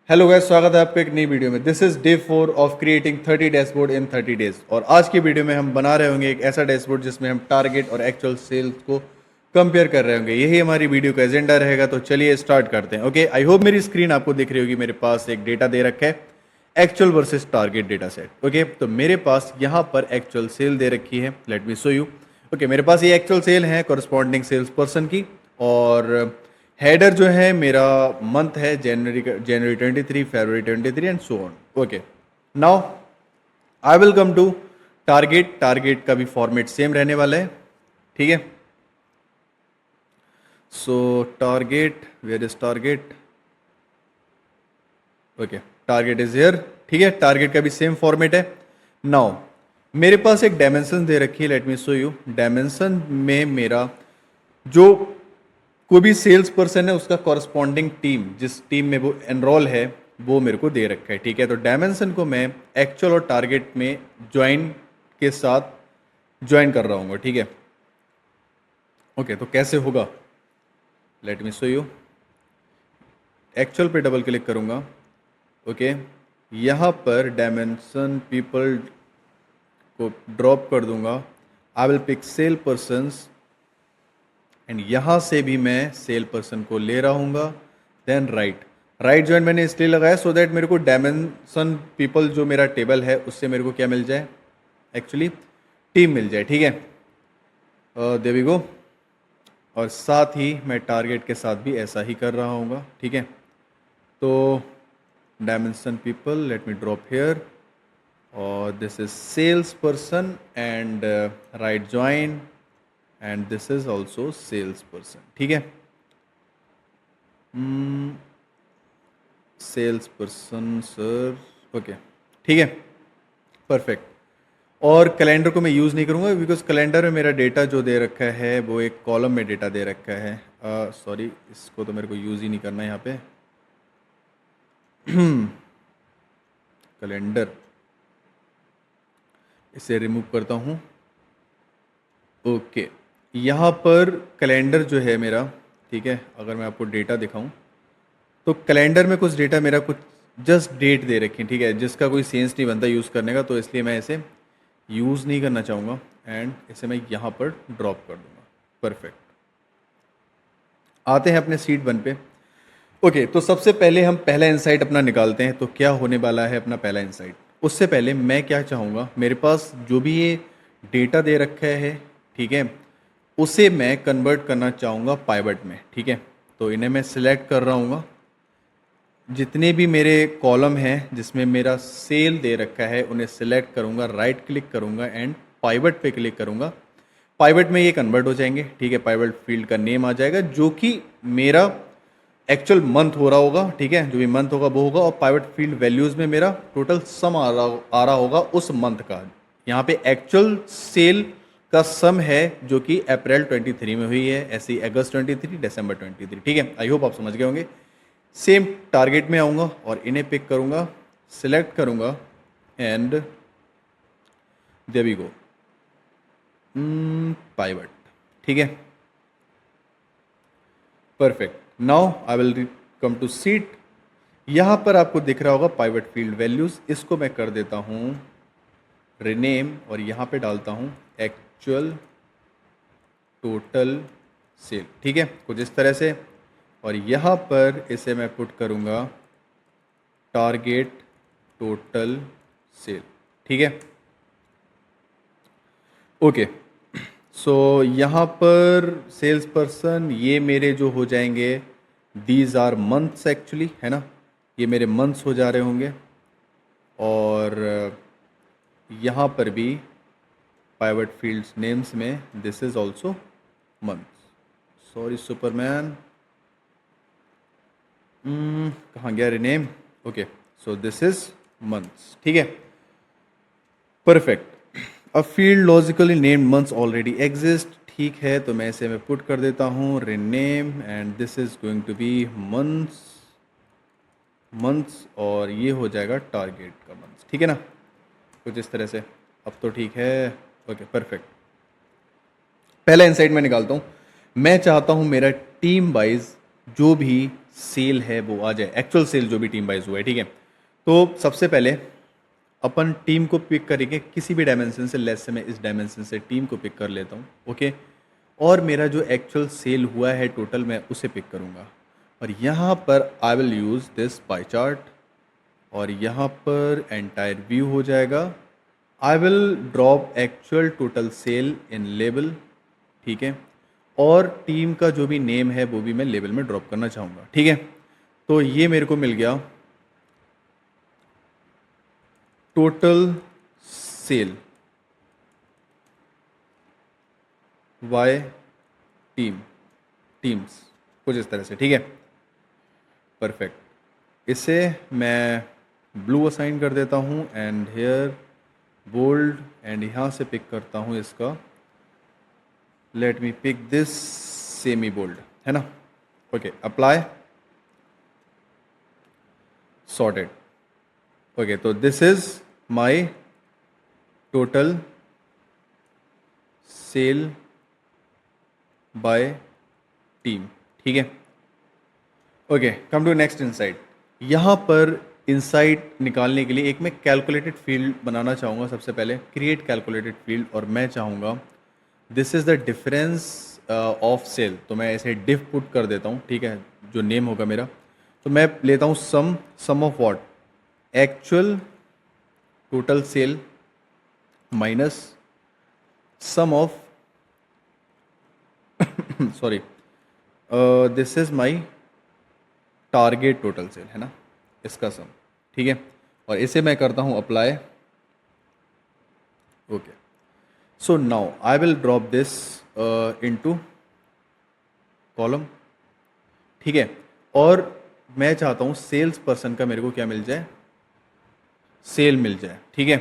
Hello guys, स्वागत है आपका एक नई वीडियो में। This is day 4 of creating 30 dashboard in 30 days. और आज की वीडियो में हम बना रहे होंगे एक ऐसा डैशबोर्ड जिसमें हम टारगेट और एक्चुअल सेल्स को कंपेयर कर रहे होंगे। यही हमारी वीडियो का एजेंडा रहेगा, तो चलिए स्टार्ट करते हैं। ओके, आई होप मेरी स्क्रीन आपको दिख रही होगी। मेरे पास एक डेटा दे रखा है, actual versus target data set. Okay, तो मेरे पास यहाँ पर एक्चुअल सेल दे रखी है। Let me show you. Okay, मेरे पास ये एक्चुअल सेल है कॉरस्पॉन्डिंग सेल्स पर्सन की। और हेडर जो है मेरा मंथ है जनवरी 23, फरवरी 23 and so on. Okay, now I will come to target. Target का भी फॉर्मेट सेम रहने वाला है, ठीक है। So target, where is target? Okay, target is here, ठीक है। टारगेट का भी सेम फॉर्मेट है। नाउ मेरे पास एक डायमेंशन दे रखी है, let me show you. Dimension में मेरा जो कोई भी सेल्स पर्सन है उसका कॉरस्पॉन्डिंग टीम, जिस टीम में वो एनरोल है, वो मेरे को दे रखा है, ठीक है। तो डायमेंशन को मैं एक्चुअल और टारगेट में ज्वाइन के साथ ज्वाइन कर रहा हूँ, ठीक है। ओके, तो कैसे होगा? Let me show you. Actual पे डबल क्लिक करूँगा। ओके, यहाँ पर डायमेंशन पीपल को ड्रॉप कर दूंगा। I will pick sales persons and यहाँ से भी मैं सेल पर्सन को ले रहा हूँगा। देन राइट ज्वाइन मैंने इसलिए लगाया सो दैट मेरे को डायमेंशन पीपल जो मेरा टेबल है उससे मेरे को क्या मिल जाए, एक्चुअली टीम मिल जाए, ठीक है। There we go. और साथ ही मैं टारगेट के साथ भी ऐसा ही कर रहा हूँगा, ठीक है। तो dimension people, let me drop here, और this is sales person and right join and this is also sales person, ठीक है। सेल्स पर्सन सर, ओके, ठीक है, परफेक्ट। और कैलेंडर को मैं यूज़ नहीं करूँगा बिकॉज कैलेंडर में मेरा डेटा जो दे रखा है वो एक कॉलम में डेटा दे रखा है। सॉरी, इसको तो मेरे को यूज़ ही नहीं करना है यहाँ पे। कैलेंडर, इसे रिमूव करता हूँ। ओके, यहाँ पर कैलेंडर जो है मेरा, ठीक है। अगर मैं आपको डेटा दिखाऊं तो कैलेंडर में कुछ डेटा मेरा कुछ जस्ट डेट दे रखी है, ठीक है, जिसका कोई सेंस नहीं बनता यूज़ करने का, तो इसलिए मैं इसे यूज़ नहीं करना चाहूँगा एंड इसे मैं यहाँ पर ड्रॉप कर दूँगा। परफेक्ट। आते हैं अपने सीट 1 पे। ओके, तो सबसे पहले हम पहला इंसाइट अपना निकालते हैं। तो क्या होने वाला है अपना पहला इंसाइट? उससे पहले मैं क्या चाहूँगा, मेरे पास जो भी ये डेटा दे रखा है, ठीक है, उसे मैं कन्वर्ट करना चाहूँगा पाइवट में, ठीक है। तो इन्हें मैं सिलेक्ट कर रहा हूँ। जितने भी मेरे कॉलम हैं जिसमें मेरा सेल दे रखा है उन्हें सिलेक्ट करूँगा, राइट क्लिक करूँगा एंड पाइवट पे क्लिक करूँगा। पाइवट में ये कन्वर्ट हो जाएंगे, ठीक है। पाइवट फील्ड का नेम आ जाएगा जो कि मेरा एक्चुअल मंथ हो रहा होगा, ठीक है। जो भी मंथ होगा वो होगा, और पाइवट फील्ड वैल्यूज़ में मेरा टोटल सम आ रहा होगा उस मंथ का। यहाँ पे एक्चुअल सेल का सम है जो कि अप्रैल 23 में हुई है, ऐसे ही अगस्त 23, दिसंबर 23, ठीक है। आई होप आप समझ गए होंगे। सेम टारगेट में आऊँगा और इन्हें पिक करूँगा, सिलेक्ट करूँगा and there we go, pivot, ठीक है, perfect. Now I will come to sheet. यहाँ पर आपको दिख रहा होगा पाइवट फील्ड वैल्यूज़, इसको मैं कर देता हूँ रिनेम और यहाँ पे डालता हूँ एक्चुअल टोटल सेल, ठीक है, कुछ इस तरह से। और यहाँ पर इसे मैं पुट करूँगा टारगेट टोटल सेल, ठीक है। ओके, सो यहाँ पर सेल्स पर्सन ये मेरे जो हो जाएंगे, दीज आर मंथ्स एक्चुअली, है ना, ये मेरे मंथ्स हो जा रहे होंगे। और यहाँ पर भी पाइवट फील्ड्स नेम्स में this is also months. Sorry Superman, कहाँ गया rename? Okay, so this is months, ठीक है, perfect. A field logically named months already exist, ठीक है। तो मैं इसे मैं पुट कर देता हूँ rename and this is going to be months और ये हो जाएगा टारगेट का मंथ्स, ठीक है ना, कुछ इस तरह से। अब तो ठीक है। Okay, perfect. पहला इंसाइट मैं निकालता हूँ। मैं चाहता हूँ मेरा टीम वाइज जो भी सेल है वो आ जाए, एक्चुअल सेल जो भी टीम वाइज हुआ है, ठीक है। तो सबसे पहले अपन टीम को पिक करेंगे किसी भी डायमेंशन से, लेस से मैं इस डायमेंशन से टीम को पिक कर लेता हूँ, ओके। और मेरा जो एक्चुअल सेल हुआ है टोटल, मैं उसे पिक करूँगा। और यहाँ पर I will use this pie chart, और यहाँ पर एंटायर व्यू हो जाएगा। I will drop actual total cell in label, ठीक है। और टीम का जो भी नेम है वो भी मैं लेबल में ड्रॉप करना चाहूँगा, ठीक है। तो ये मेरे को मिल गया टोटल सेल वाई टीम्स, कुछ इस तरह से, ठीक है। परफेक्ट। इसे मैं ब्लू असाइन कर देता हूँ एंड हेयर बोल्ड, एंड यहाँ से पिक करता हूँ इसका, let me pick this semi bold, है ना। Okay, apply, sorted. ओके, तो this is my total sale by team, ठीक है। Okay, come to next insight. यहाँ पर इनसाइट निकालने के लिए एक मैं कैलकुलेटेड फील्ड बनाना चाहूँगा। सबसे पहले क्रिएट कैलकुलेटेड फील्ड, और मैं चाहूँगा this is the difference of sale, तो मैं ऐसे डिफ पुट कर देता हूँ, ठीक है, जो नेम होगा मेरा। तो मैं लेता हूँ sum of what, actual total sale minus sum of sorry, this is my target total sale, है ना, इसका सम, ठीक है। और इसे मैं करता हूँ apply. Okay, so now I will drop this into column, ठीक है। और मैं चाहता हूँ सेल्स पर्सन का मेरे को क्या मिल जाए, सेल मिल जाए, ठीक है।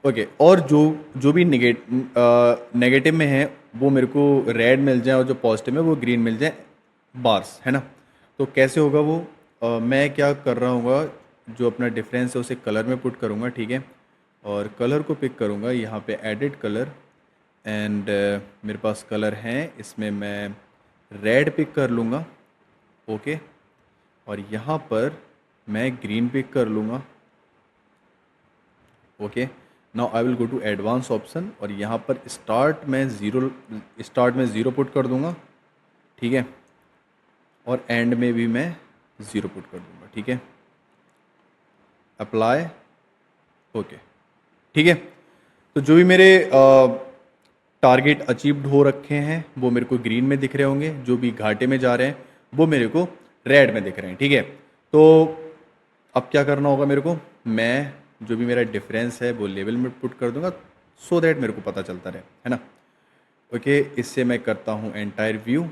ओके, और जो जो भी नेगेटिव में है वो मेरे को रेड मिल जाए, और जो पॉजिटिव में वो ग्रीन मिल जाए, बार्स, है ना। तो कैसे होगा वो, मैं क्या कर रहा हूँ, जो अपना डिफरेंस है उसे कलर में पुट करूँगा, ठीक है। और कलर को पिक करूँगा, यहाँ पे एडिट कलर, एंड मेरे पास कलर हैं, इसमें मैं रेड पिक कर लूँगा, ओके। और यहाँ पर मैं ग्रीन पिक कर लूँगा, okay. Now I will go to advance option, और यहाँ पर स्टार्ट में ज़ीरो पुट कर दूँगा, ठीक है। और एंड में भी मैं ज़ीरो पुट कर दूँगा, ठीक है। अप्लाई, ओके, ठीक है। तो जो भी मेरे टारगेट अचीव्ड हो रखे हैं वो मेरे को ग्रीन में दिख रहे होंगे, जो भी घाटे में जा रहे हैं वो मेरे को रेड में दिख रहे हैं, ठीक है। तो अब क्या करना होगा मेरे को, मैं जो भी मेरा डिफरेंस है वो लेवल में पुट कर दूंगा, सो दैट मेरे को पता चलता रहे, है ना। ओके, इससे मैं करता हूँ एंटायर व्यू,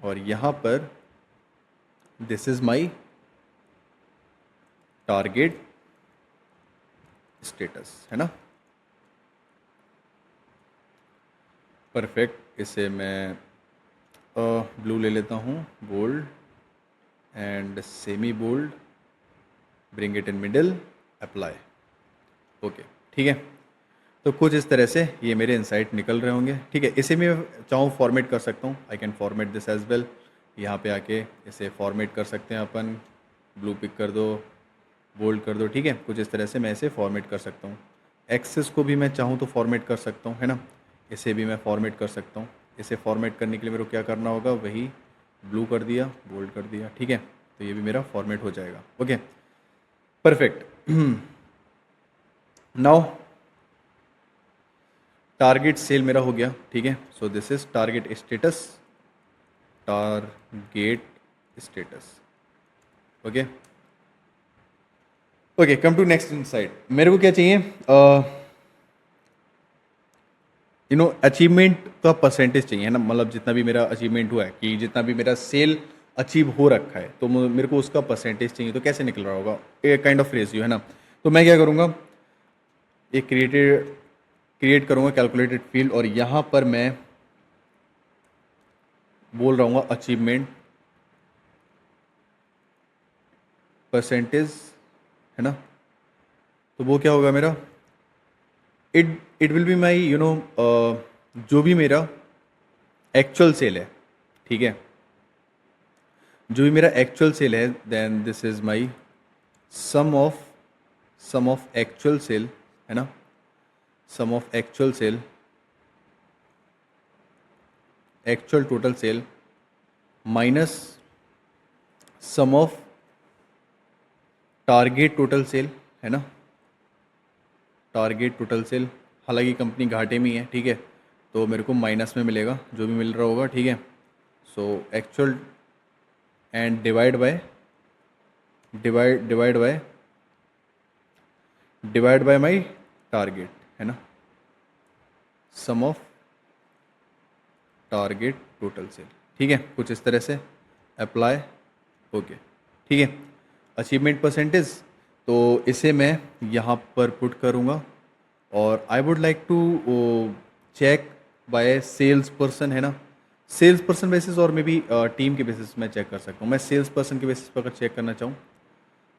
और यहाँ पर this is my target status, है ना। परफेक्ट, इसे मैं ब्लू ले लेता हूँ, bold and semi bold, bring it in middle, apply, okay, ठीक है। तो कुछ इस तरह से ये मेरे इनसाइट निकल रहे होंगे, ठीक है। इसे मैं चाहूँ फॉर्मेट कर सकता हूँ, I can format this as well. यहाँ पे आके इसे फॉर्मेट कर सकते हैं अपन, ब्लू पिक कर दो, बोल्ड कर दो, ठीक है। कुछ इस तरह से मैं इसे फॉर्मेट कर सकता हूँ। एक्सेस को भी मैं चाहूँ तो फॉर्मेट कर सकता हूँ, है ना। इसे भी मैं फॉर्मेट कर सकता हूँ। इसे फॉर्मेट करने के लिए मेरे को क्या करना होगा, वही ब्लू कर दिया, बोल्ड कर दिया, ठीक है। तो ये भी मेरा फॉर्मेट हो जाएगा, okay, perfect. Now target sale मेरा हो गया, ठीक है। So this is target status, okay. Okay, come to next insight. मेरे को क्या चाहिए, अचीवमेंट का परसेंटेज चाहिए, है ना। मतलब जितना भी मेरा अचीवमेंट हुआ है, कि जितना भी मेरा सेल अचीव हो रखा है, तो मेरे को उसका परसेंटेज चाहिए। तो कैसे निकल रहा होगा, एक काइंड ऑफ रेशियो, है ना। तो मैं क्या करूँगा, एक क्रिएट करूँगा कैलकुलेटेड फील्ड, और यहाँ पर मैं बोल रहा हूँ अचीवमेंट परसेंटेज, है ना। तो वो क्या होगा मेरा, इट विल बी माई जो भी मेरा एक्चुअल सेल है, ठीक है। जो भी मेरा एक्चुअल सेल है, then this is my sum of actual sale, है ना, sum of actual sale, actual total sale minus sum of target total sale, है ना, टारगेट टोटल सेल। हालांकि कंपनी घाटे में ही है, ठीक है, तो मेरे को माइनस में मिलेगा जो भी मिल रहा होगा, ठीक है। So actual and divide by divide by my target, है ना, sum of target total cell, ठीक है, कुछ इस तरह से अप्लाई। ओके, ठीक है। अचीवमेंट परसेंटेज, तो इसे मैं यहाँ पर पुट करूँगा और I would like to check by sales person, है ना, सेल्स पर्सन बेसिस और मे बी टीम के बेसिस मैं चेक कर सकता हूँ। मैं सेल्स पर्सन के बेसिस पर अगर चेक करना चाहूँ,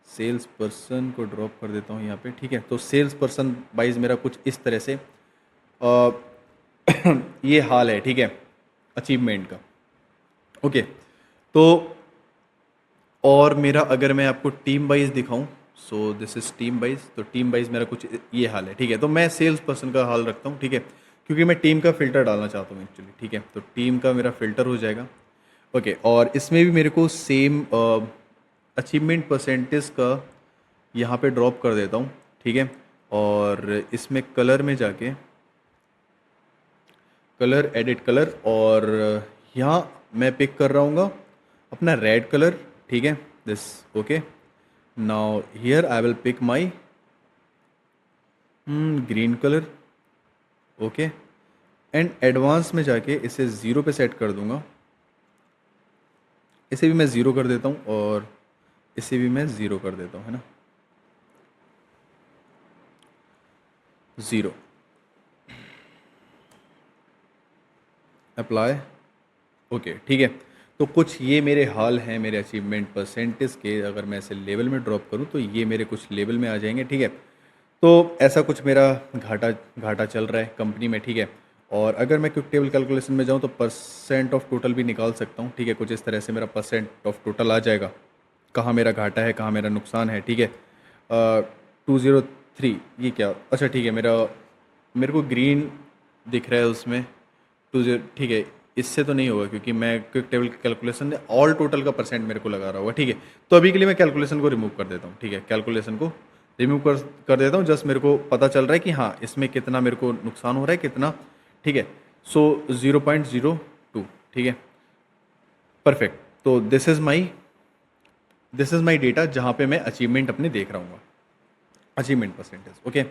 सेल्स पर्सन को ड्रॉप कर देता हूँ यहाँ पे, ठीक है। तो सेल्स पर्सन वाइज मेरा कुछ इस तरह से ये हाल है, ठीक है, अचीवमेंट का। ओके, तो और मेरा अगर मैं आपको टीम वाइज दिखाऊं, सो दिस इज टीम वाइज, तो टीम वाइज मेरा कुछ ये हाल है, ठीक है। तो मैं सेल्स पर्सन का हाल रखता हूँ, ठीक है, क्योंकि मैं टीम का फिल्टर डालना चाहता हूँ एक्चुअली, ठीक है। तो टीम का मेरा फिल्टर हो जाएगा। ओके, और इसमें भी मेरे को सेम अचीवमेंट परसेंटेज का यहाँ पे ड्रॉप कर देता हूँ, ठीक है। और इसमें कलर में जाके कलर, एडिट कलर, और यहाँ मैं पिक कर रहा हूँ अपना रेड कलर, ठीक है, this. Okay, now here I will pick my green colour. Okay, and advance में जाके इसे ज़ीरो पे सेट कर दूंगा। इसे भी मैं ज़ीरो कर देता हूँ और इसे भी मैं ज़ीरो कर देता हूँ, है ना, ज़ीरो, अप्लाई। ओके, ठीक है। तो कुछ ये मेरे हाल हैं मेरे अचीवमेंट परसेंटेज के। अगर मैं इसे लेवल में ड्रॉप करूँ तो ये मेरे कुछ लेवल में आ जाएंगे, ठीक है। तो ऐसा कुछ मेरा घाटा घाटा चल रहा है कंपनी में, ठीक है। और अगर मैं क्विक टेबल कैलकुलेशन में जाऊँ तो परसेंट ऑफ टोटल भी निकाल सकता हूँ, ठीक है। कुछ इस तरह से मेरा परसेंट ऑफ टोटल आ जाएगा, कहाँ मेरा घाटा है, कहाँ मेरा नुकसान है, ठीक है। 203, ये क्या, अच्छा ठीक है, मेरे को ग्रीन दिख रहा है उसमें 20, ठीक है। इससे तो नहीं होगा क्योंकि मैं क्विक टेबल कैलकुलेशन में ऑल टोटल का परसेंट मेरे को लगा रहा होगा, ठीक है। तो अभी के लिए मैं कैलकुलेशन को रिमूव कर देता हूँ, ठीक है, कैलकुलेशन को रिमूव कर देता हूँ। जस्ट मेरे को पता चल रहा है कि हाँ, इसमें कितना मेरे को नुकसान हो रहा है, कितना, ठीक है। सो 0.02, ठीक है, परफेक्ट। तो दिस इज़ माई डेटा जहाँ पे मैं अचीवमेंट अपने देख रहा हूँ, achievement percentage. Okay,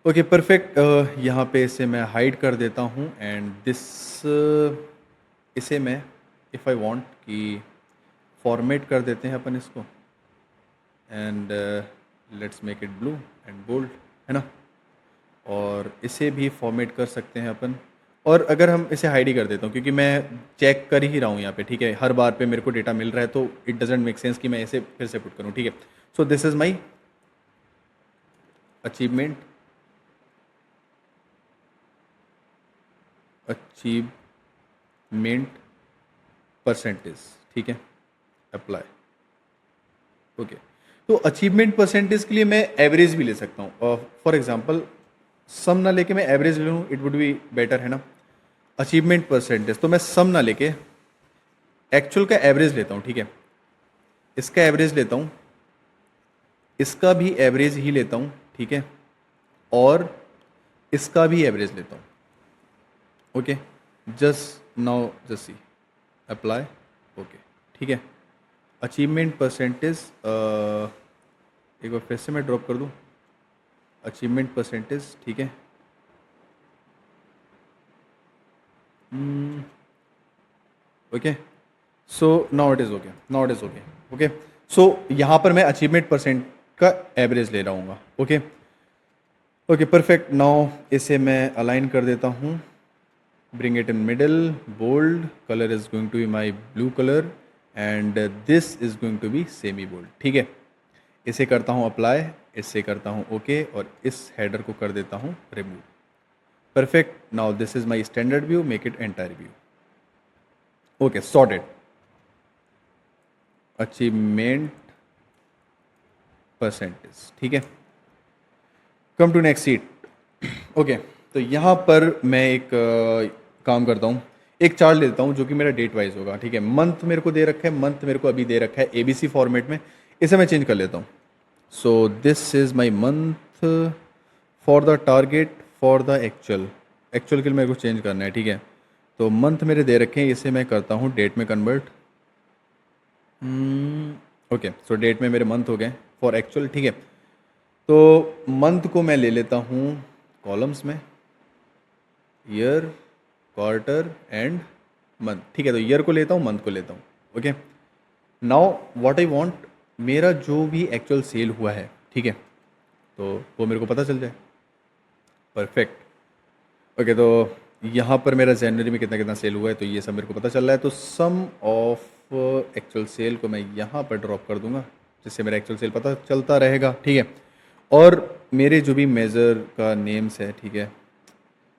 okay, perfect. यहाँ पे इसे मैं हाइड कर देता हूँ एंड दिस, इसे मैं इफ़ आई वांट कि फॉर्मेट कर देते हैं अपन इसको, and let's make it blue and bold, है ना। और इसे भी फॉर्मेट कर सकते हैं अपन। और अगर हम इसे हाइड ही कर देता हूँ क्योंकि मैं चेक कर ही रहा हूँ यहाँ पे, ठीक है, हर बार पे मेरे को डेटा मिल रहा है, तो इट डजेंट मेक सेंस कि मैं इसे फिर से पुट करूँ, ठीक है। So this is my achievement percentage, ठीक है, अप्लाई। ओके, तो अचीवमेंट परसेंटेज के लिए मैं एवरेज भी ले सकता हूँ। फॉर एग्जांपल सम ना लेके मैं एवरेज ले लूँ, इट वुड बी बेटर, है ना। अचीवमेंट परसेंटेज, तो मैं सम ना लेके एक्चुअल का एवरेज लेता हूँ, ठीक है। इसका एवरेज लेता हूँ, इसका भी एवरेज ही लेता हूँ, ठीक है, और इसका भी एवरेज लेता हूँ। Okay, just now just see, apply. Okay, ठीक है। अचीवमेंट परसेंटेज एक बार फिर से मैं ड्रॉप कर दूँ, अचीवमेंट परसेंटेज, ठीक है। Okay, so now it is okay, now it is okay. Okay, so यहाँ पर मैं अचीवमेंट परसेंट का एवरेज ले रहा हूँ। Okay, okay, perfect. नाउ इसे मैं अलाइन कर देता हूँ, bring it in middle, bold, color is going to be my blue color and this is going to be semi bold, ठीक है। इसे करता हूँ अप्लाई, इसे करता हूँ ओके, और इस हेडर को कर देता हूँ remove. Perfect, now this is my standard view, make it entire view. Okay, sorted. Achievement percentage, ठीक है। Come to next sheet. Okay, तो यहाँ पर मैं एक काम करता हूँ, एक चार्ट लेता हूँ जो कि मेरा डेट वाइज होगा, ठीक है। मंथ मेरे को दे रखा है, मंथ मेरे को अभी दे रखा है एबीसी फॉर्मेट में, इसे मैं चेंज कर लेता हूँ। सो this is my month for the target for the actual, actual के लिए मेरे को चेंज करना है, ठीक है। तो मंथ मेरे दे रखे हैं, इसे मैं करता हूँ डेट में कन्वर्ट। ओके, सो डेट में मेरे मंथ हो गए फॉर एक्चुअल, ठीक है। तो मंथ को मैं ले लेता हूँ कॉलम्स में, ईयर, क्वार्टर एंड मंथ, ठीक है। तो ईयर को लेता हूँ, मंथ को लेता हूँ। Okay, now what I want, मेरा जो भी एक्चुअल सेल हुआ है, ठीक है, तो वो मेरे को पता चल जाए। परफेक्ट। ओके, तो यहाँ पर मेरा जनवरी में कितना कितना सेल हुआ है, तो ये सब मेरे को पता चल रहा है। तो सम ऑफ एक्चुअल सेल को मैं यहाँ पर ड्रॉप कर दूंगा, जिससे मेरा एक्चुअल सेल पता चलता रहेगा, ठीक है। और मेरे जो भी मेज़र का नेम्स है, ठीक है,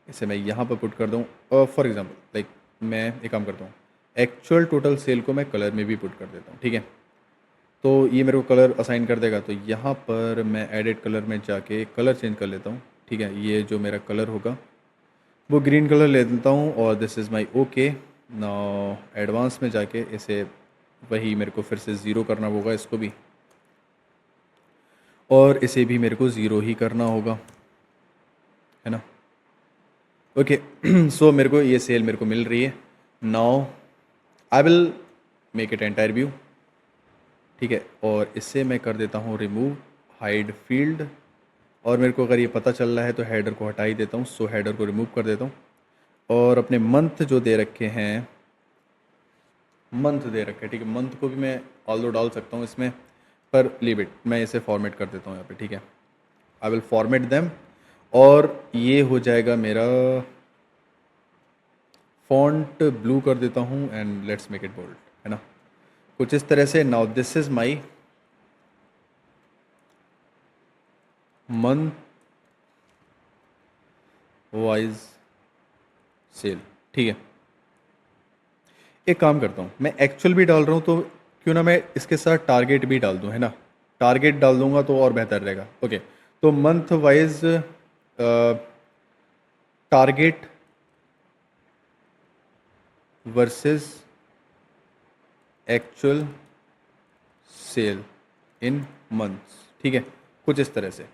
इसे मैं यहाँ पर पुट कर दूँ। फॉर एग्जांपल लाइक मैं एक काम करता हूँ, एक्चुअल टोटल सेल को मैं कलर में भी पुट कर देता हूँ, ठीक है। तो ये मेरे को कलर असाइन कर देगा। तो यहाँ पर मैं एडिट कलर में जाके कलर चेंज कर लेता हूँ, ठीक है। ये जो मेरा कलर होगा वो ग्रीन कलर ले लेता हूँ, और this is my okay. Now advance में जाके इसे वही मेरे को फिर से ज़ीरो करना होगा, इसको भी, और इसे भी मेरे को ज़ीरो ही करना होगा, है ना। ओके, सो मेरे को ये सेल मेरे को मिल रही है। Now I will make it entire view, ठीक है। और इससे मैं कर देता हूँ रिमूव हाइड फील्ड, और मेरे को अगर ये पता चल रहा है तो हेडर को हटा ही देता हूँ। सो हेडर को रिमूव कर देता हूँ, और अपने मंथ जो दे रखे हैं, मंथ दे रखे हैं, ठीक है। मंथ को भी मैं ऑल दो डाल सकता हूँ इसमें, पर लीव इट, मैं इसे फॉर्मेट कर देता हूँ यहाँ पे, ठीक है। आई विल फॉर्मेट देम, और ये हो जाएगा मेरा फॉन्ट ब्लू कर देता हूँ, and let's make it bold, है ना, कुछ इस तरह से। Now this is my month wise sale, ठीक है। एक काम करता हूँ, मैं एक्चुअल भी डाल रहा हूँ, तो क्यों ना मैं इसके साथ टारगेट भी डाल दूँ, है ना। टारगेट डाल दूंगा तो और बेहतर रहेगा। ओके, तो month wise target versus actual sale in months, ठीक है, कुछ इस तरह से।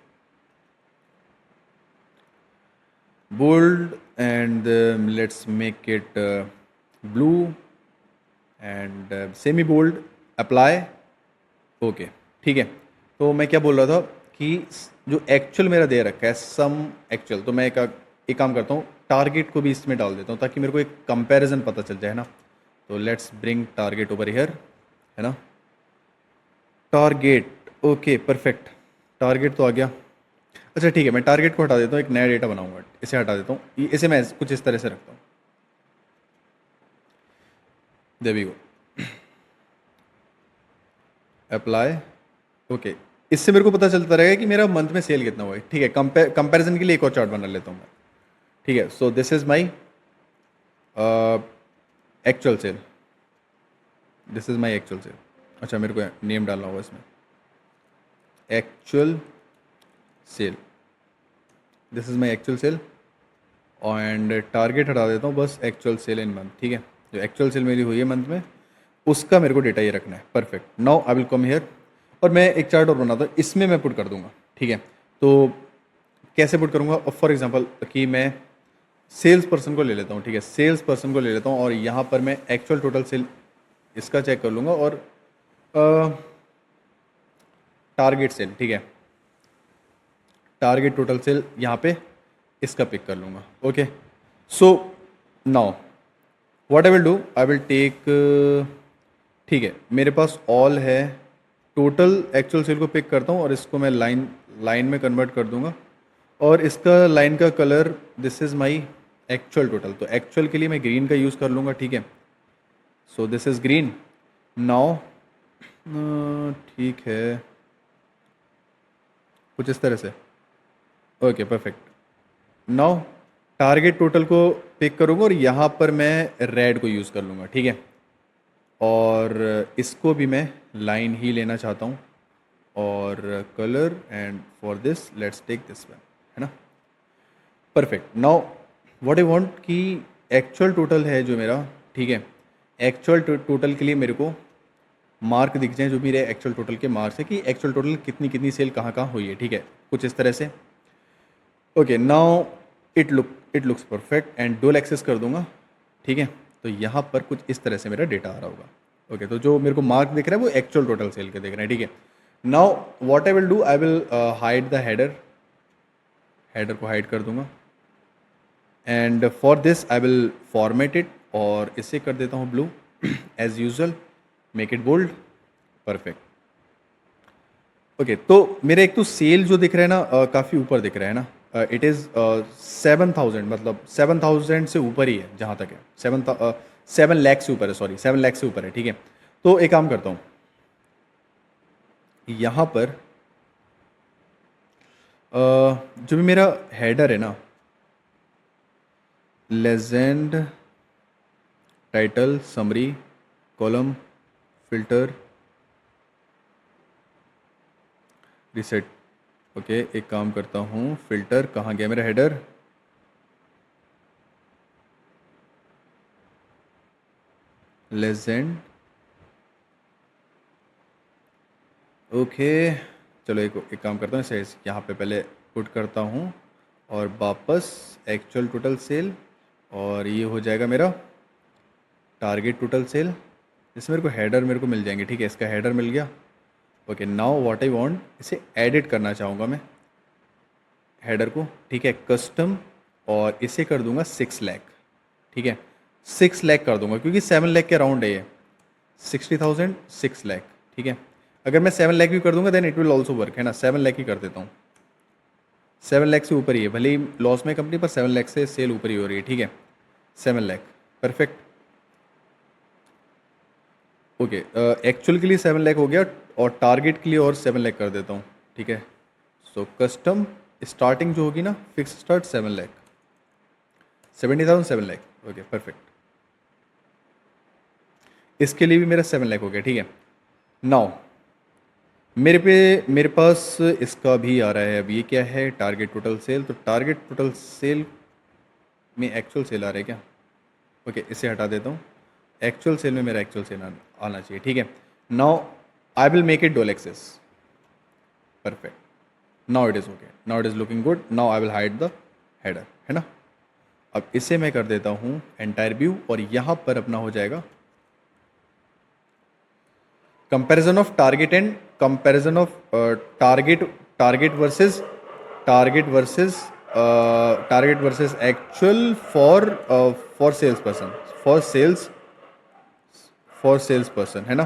Bold and let's make it blue and semi bold, apply. Okay, ठीक है। तो मैं क्या बोल रहा था कि जो एक्चुअल मेरा दे रखा है सम एक्चुअल, तो मैं एक काम करता हूँ, टारगेट को भी इसमें डाल देता हूँ, ताकि मेरे को एक कंपैरिजन पता चल जाए, है ना। तो let's bring target over here, है ना। टारगेट, ओके परफेक्ट, टारगेट तो आ गया। अच्छा ठीक है, मैं टारगेट को हटा देता हूँ, एक नया डेटा बनाऊंगा, इसे हटा देता हूँ, इसे मैं कुछ इस तरह से रखता हूँ। There we go, apply. Okay, इससे मेरे को पता चलता रहेगा कि मेरा मंथ में सेल कितना हुआ है, ठीक है। कंपैरिजन के लिए एक और चार्ट बना लेता हूँ मैं, ठीक है। So this is my actual sale, this is my actual sale. अच्छा, मेरे को नेम डालना होगा इसमें, actual sale, this is my actual sale, and target हटा देता हूँ, बस एक्चुअल सेल इन मंथ, ठीक है। जो एक्चुअल सेल मेरी हुई है मंथ में, उसका मेरे को डेटा ये रखना है। Perfect, now I will come here, और मैं एक चार्ट और बनाता हूँ, इसमें मैं पुट कर दूंगा, ठीक है। तो कैसे पुट करूँगा, फॉर एग्जांपल कि मैं सेल्स पर्सन को ले लेता हूँ, ठीक है, सेल्स पर्सन को ले लेता हूँ, और यहाँ पर मैं एक्चुअल टोटल सेल इसका चेक कर लूँगा, और टारगेट सेल, ठीक है, टारगेट टोटल सेल यहाँ पे इसका पिक कर लूँगा। Okay, so now what I will do, I will take, ठीक है, मेरे पास ऑल है, टोटल एक्चुअल सेल को पिक करता हूँ, और इसको मैं लाइन लाइन में कन्वर्ट कर दूंगा, और इसका लाइन का colour, this is my actual total, तो एक्चुअल के लिए मैं ग्रीन का यूज़ कर लूँगा, ठीक है। So this is green. Now ठीक है, कुछ इस तरह से। Okay perfect, now target total को पिक करूँगा, और यहाँ पर मैं रेड को यूज़ कर लूँगा, ठीक है। और इसको भी मैं लाइन ही लेना चाहता हूँ, और colour and for this let's take this one, है ना। Perfect. Now what I want कि एक्चुअल टोटल है जो मेरा, ठीक है, एक्चुअल टोटल के लिए मेरे को मार्क दिख जाए, जो मेरे एक्चुअल टोटल के मार्क्स है कि एक्चुअल टोटल कितनी कितनी सेल कहाँ कहाँ हुई है, ठीक है, कुछ इस तरह से। Okay, now it looks perfect and dual axis कर दूंगा, ठीक है। तो यहाँ पर कुछ इस तरह से मेरा डेटा आ रहा होगा। ओके, तो जो मेरे को मार्क दिख रहा है वो एक्चुअल टोटल सेल के दिख रहे हैं, ठीक है। Now what I will do, I will hide the header को हाइड कर दूंगा, and for this I will format it, और इसे कर देता हूँ blue as usual, make it bold, perfect. Okay, तो मेरा एक तो सेल जो दिख रहा है ना काफ़ी ऊपर दिख रहा है ना, इट इज़ 7,000, मतलब 7,000 से ऊपर ही है जहाँ तक है, 7 लाख से ऊपर है, सॉरी 7 लाख से ऊपर है, ठीक है। तो एक काम करता हूँ, यहाँ पर जो भी मेरा हेडर है ना, legend, title, summary, column, filter, reset. Okay, एक काम करता हूँ, फिल्टर कहाँ गया मेरा हेडर, लेजेंड। ओके, चलो एक काम करता हूँ, इसे यहाँ पे पहले पुट करता हूँ और वापस एक्चुअल टोटल सेल, और ये हो जाएगा मेरा टारगेट टोटल सेल, इसमें मेरे को हेडर मेरे को मिल जाएंगे, ठीक है, इसका हेडर मिल गया। Okay, now what I want, इसे एडिट करना चाहूँगा मैं हेडर को, ठीक है, कस्टम, और इसे कर दूंगा 6 लाख, ठीक है, 6 लाख कर दूंगा क्योंकि 7 लाख के अराउंड है ये, 60,000 6 लाख, ठीक है। अगर मैं 7 लाख भी कर दूंगा then it will also work, है ना, 7 लाख ही कर देता हूँ, 7 लाख से ऊपर ही है, भले ही लॉस में कंपनी पर 7 लाख से सेल ऊपर ही हो रही है, ठीक है, 7 लाख, परफेक्ट। ओके, एक्चुअल के लिए 7 लाख हो गया, और टारगेट के लिए और 7 लाख कर देता हूँ, ठीक है। सो कस्टम स्टार्टिंग जो होगी ना, fix start 7 lakh, 70,000 7 lakh, okay perfect. इसके लिए भी मेरा 7 लाख हो गया, ठीक है। नाउ मेरे पास इसका भी आ रहा है, अब ये क्या है, टारगेट टोटल सेल, तो टारगेट टोटल सेल में एक्चुअल सेल आ रहा है क्या, ओके, इसे हटा देता हूँ, एक्चुअल सेल में मेरा एक्चुअल सेल आना चाहिए, ठीक है। Now I will make it dual axis, perfect, now it is okay, now it is looking good, now I will hide the header, है ना। अब इसे मैं कर देता हूँ एंटायर व्यू, और यहाँ पर अपना हो जाएगा comparison of target and comparison of target versus target versus target versus actual for sales person, for sales person, है ना।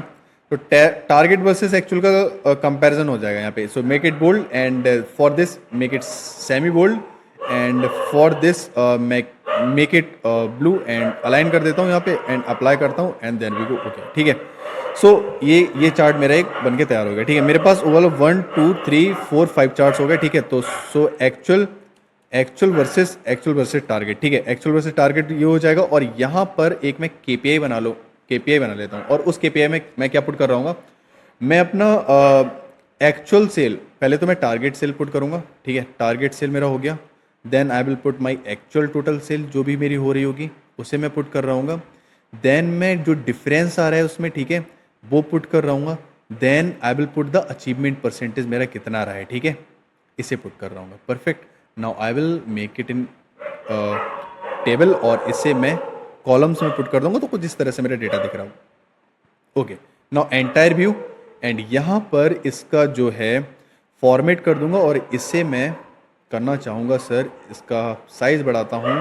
तो टारगेट वर्सेस एक्चुअल का कंपैरिजन हो जाएगा यहाँ पे, so make it bold, and for this make it semi bold, and for this make it blue, and align कर देता हूँ यहाँ पे, एंड अप्लाई करता हूँ, and then we go, okay, ठीक है। सो ये चार्ट मेरा एक बन के तैयार हो गया, ठीक है। मेरे पास ओवरऑल 1 2 3 4 5 चार्ट्स हो गए, ठीक है। तो सो एक्चुअल वर्सेस टारगेट, ठीक है, एक्चुअल वर्सेस टारगेट ये हो जाएगा, और यहाँ पर एक मैं केपीआई बना लेता हूँ, और उस केपीआई में मैं क्या पुट कर रहा हूँ, मैं अपना एक्चुअल सेल, पहले तो मैं टारगेट सेल पुट करूँगा, ठीक है, टारगेट सेल मेरा हो गया, then I will put my actual total sale जो भी मेरी हो रही होगी उसे मैं पुट कर रहा हूँ, देन मैं जो डिफरेंस आ रहा है उसमें, ठीक है, वो पुट कर रहा हूँ, then I will put the achievement percentage मेरा कितना आ रहा है, ठीक है, इसे पुट कर रहा हूँ, perfect. Now I will make it in table, और इसे मैं कॉलम्स में पुट कर दूंगा, तो कुछ इस तरह से मेरा डेटा दिख रहा हो, okay. Now entire view, and यहाँ पर इसका जो है फॉर्मेट कर दूंगा, और इसे मैं करना चाहूँगा सर, इसका साइज़ बढ़ाता हूँ,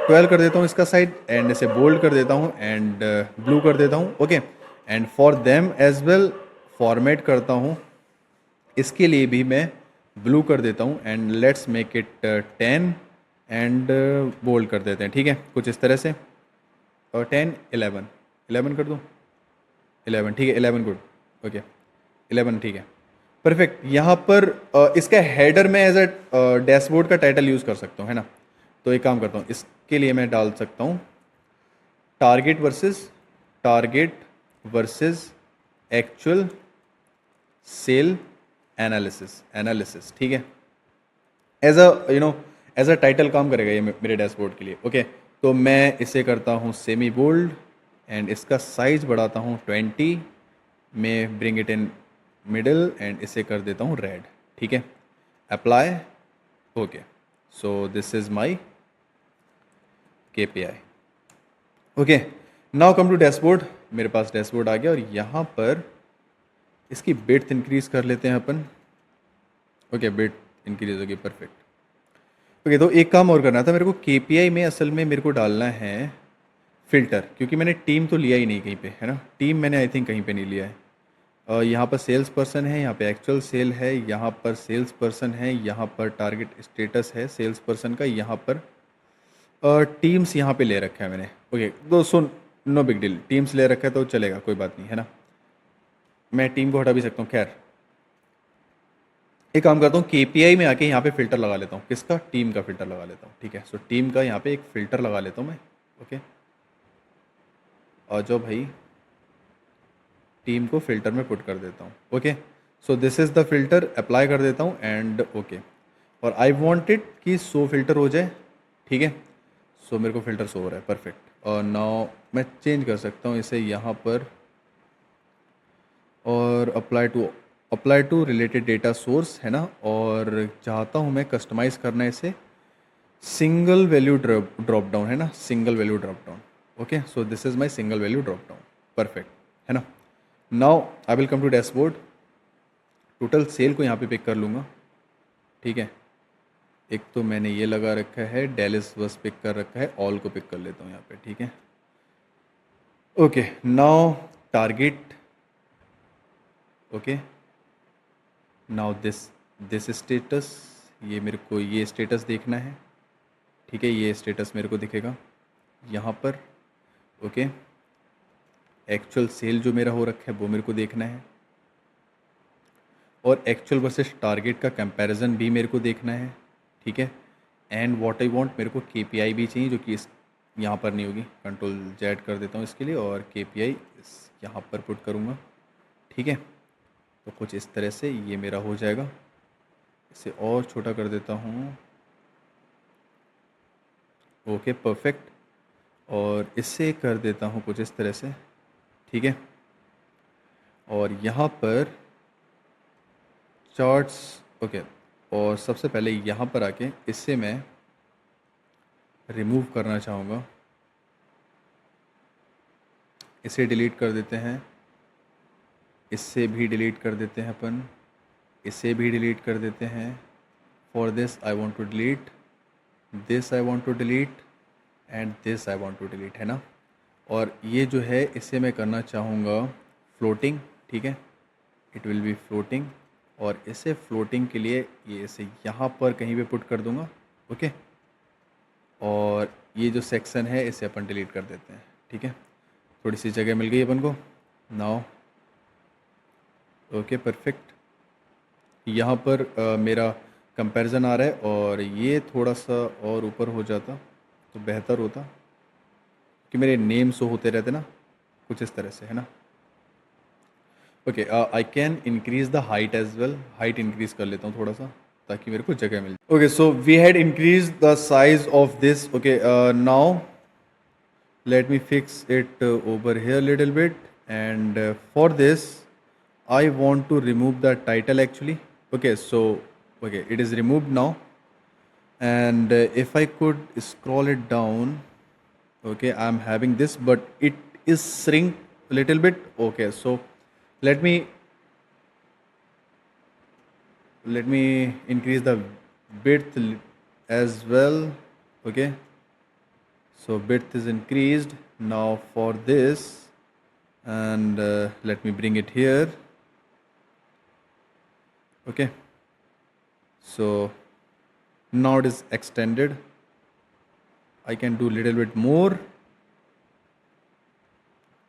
12 कर देता हूँ इसका साइज, एंड इसे बोल्ड कर देता हूँ, एंड ब्लू कर देता हूँ, okay. And for them as well format करता हूँ, इसके लिए भी मैं ब्लू कर देता हूँ, and let's make it 10, and bold कर देते हैं, ठीक है, कुछ इस तरह से, और 10 11 कर दूँ, 11, ठीक है, 11 गुड, ओके, 11, ठीक है, परफेक्ट। यहाँ पर इसका हेडर में एज अ डैशबोर्ड का टाइटल यूज़ कर सकता हूँ, है ना। तो एक काम करता हूँ, इसके लिए मैं डाल सकता हूँ target versus target versus actual sale analysis, ठीक है। As a as a title काम करेगा ये मेरे डैशबोर्ड के लिए। ओके तो मैं इसे करता हूँ सेमी बोल्ड एंड इसका साइज बढ़ाता हूँ 20, मैं bring it in middle and इसे कर देता हूँ रेड, ठीक है। Apply, okay, so this is my KPI। Okay now come to dashboard, मेरे पास डैशबोर्ड आ गया और यहाँ पर इसकी बिड्थ इंक्रीज कर लेते हैं अपन। ओके बिड्थ इंक्रीज होगी, परफेक्ट। ओके तो एक काम और करना था मेरे को, KPI में असल में मेरे को डालना है फ़िल्टर, क्योंकि मैंने टीम तो लिया ही नहीं कहीं पे, है ना। टीम मैंने आई थिंक कहीं पे नहीं लिया है। यहाँ पर सेल्स पर्सन है, यहाँ पे एक्चुअल सेल है, यहाँ पर सेल्स पर्सन है, यहाँ पर टारगेट स्टेटस है सेल्स पर्सन का, यहाँ पर टीम्स यहाँ पे ले रखा है मैंने। ओके तो सुन, नो बिग डील, टीम्स ले रखा है तो चलेगा, कोई बात नहीं, है ना। मैं टीम को हटा भी सकता हूँ, खैर एक काम करता हूँ, KPI में आके यहाँ पे फ़िल्टर लगा लेता हूँ, किसका, टीम का फ़िल्टर लगा लेता हूँ, ठीक है। सो टीम का यहाँ पे एक फ़िल्टर लगा लेता हूँ मैं। ओके और जो भाई टीम को फ़िल्टर में पुट कर देता हूँ। Okay so this is the filter, apply कर देता हूँ एंड ओके। और आई वॉन्ट इट कि शो फ़िल्टर हो जाए, ठीक है। सो मेरे को फ़िल्टर शो हो रहा है, परफेक्ट। और नाउ मैं चेंज कर सकता हूँ इसे यहाँ पर और apply to related data source, है ना। और चाहता हूँ मैं कस्टमाइज़ करना है इसे सिंगल वैल्यू ड्रॉप डाउन, है ना, single value drop down. Okay so this is my single value drop down, perfect, है ना। Now I will come to dashboard, total sale को यहाँ पे पिक कर लूँगा, ठीक है। एक तो मैंने ये लगा रखा है, डेलिस बस पिक कर रखा है, ऑल को पिक कर लेता हूँ यहाँ पे, ठीक है। Okay now target, okay now this status, ये मेरे को ये स्टेटस देखना है, ठीक है। ये स्टेटस मेरे को दिखेगा यहाँ पर। ओके एक्चुअल सेल जो मेरा हो रखा है वो मेरे को देखना है, और एक्चुअल वर्सेस टारगेट का कंपैरिजन भी मेरे को देखना है, ठीक है। एंड व्हाट आई वांट, मेरे को KPI भी चाहिए जो कि इस यहाँ पर नहीं होगी, कंट्रोल जेड कर देता हूँ इसके लिए और KPI इस यहाँ पर पुट करूँगा, ठीक है। तो कुछ इस तरह से ये मेरा हो जाएगा, इसे और छोटा कर देता हूँ, ओके परफेक्ट। और इससे कर देता हूँ कुछ इस तरह से, ठीक है। और यहाँ पर चार्ट्स, ओके और सबसे पहले यहाँ पर आके इससे मैं रिमूव करना चाहूँगा, इसे डिलीट कर देते हैं, इससे भी डिलीट कर देते हैं अपन, इसे भी डिलीट कर देते हैं। For this I want to delete, this I want to delete and this I want to delete, है ना। और ये जो है इसे मैं करना चाहूँगा फ्लोटिंग, ठीक है, इट विल बी फ्लोटिंग। और इसे फ्लोटिंग के लिए ये इसे यहाँ पर कहीं पे पुट कर दूँगा, ओके। और ये जो सेक्शन है इसे अपन डिलीट कर देते हैं, ठीक है। थोड़ी सी जगह मिल गई अपन को नाउ, ओके परफेक्ट। यहाँ पर मेरा कंपैरिजन आ रहा है और ये थोड़ा सा और ऊपर हो जाता तो बेहतर होता कि मेरे नेम शो होते रहते ना, कुछ इस तरह से, है ना। Okay I can increase the height as well, height increase कर लेता हूँ थोड़ा सा ताकि मेरे को जगह मिल जाए। Okay so we had increase the size of this, okay now let me fix it over here a little bit, and for this I want to remove the title actually. Okay so okay it is removed now, and if I could scroll it down, okay I'm having this but it is shrink a little bit. Okay so let me increase the width as well. Okay so width is increased now for this, and let me bring it here. Okay so now it is extended, I can do little bit more.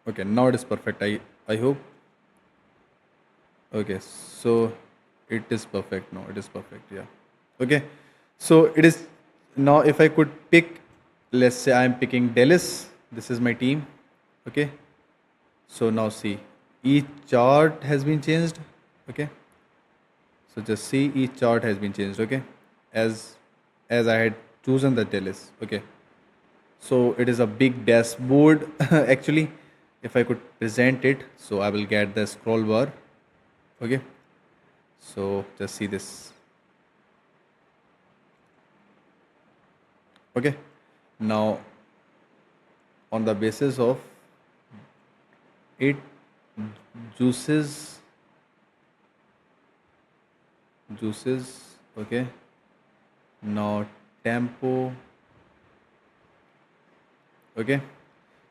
Okay now it is perfect, I hope. Okay so it is perfect now, it is perfect, yeah. Okay so it is now, if I could pick, let's say I am picking Delis, this is my team. Okay So now see, each chart has been changed. Okay, so just see, each chart has been changed. Okay, as I had chosen the Telis. Okay, so it is a big dashboard actually. If I could present it, so I will get the scroll bar. Okay, so just see this. Okay, now on the basis of it, juices, okay, now tempo. Okay,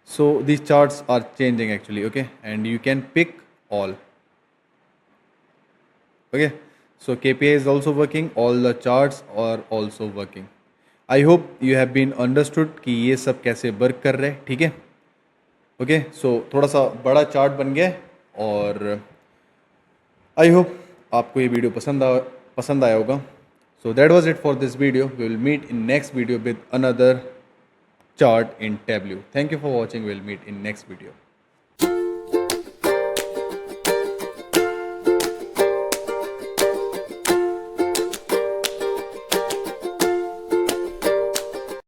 so these charts are changing actually. Okay, and you can pick all. Okay, so KPI is also working, all the charts are also working. I hope you have been understood कि ये सब कैसे work कर रहे हैं. ठीक है. Okay, सो थोड़ा सा बड़ा चार्ट बन गया है और आई होप आपको ये वीडियो पसंद आया होगा. So that was it for this video. We will meet in next video with another chart in Tableau. Thank you for watching. We'll meet in next video.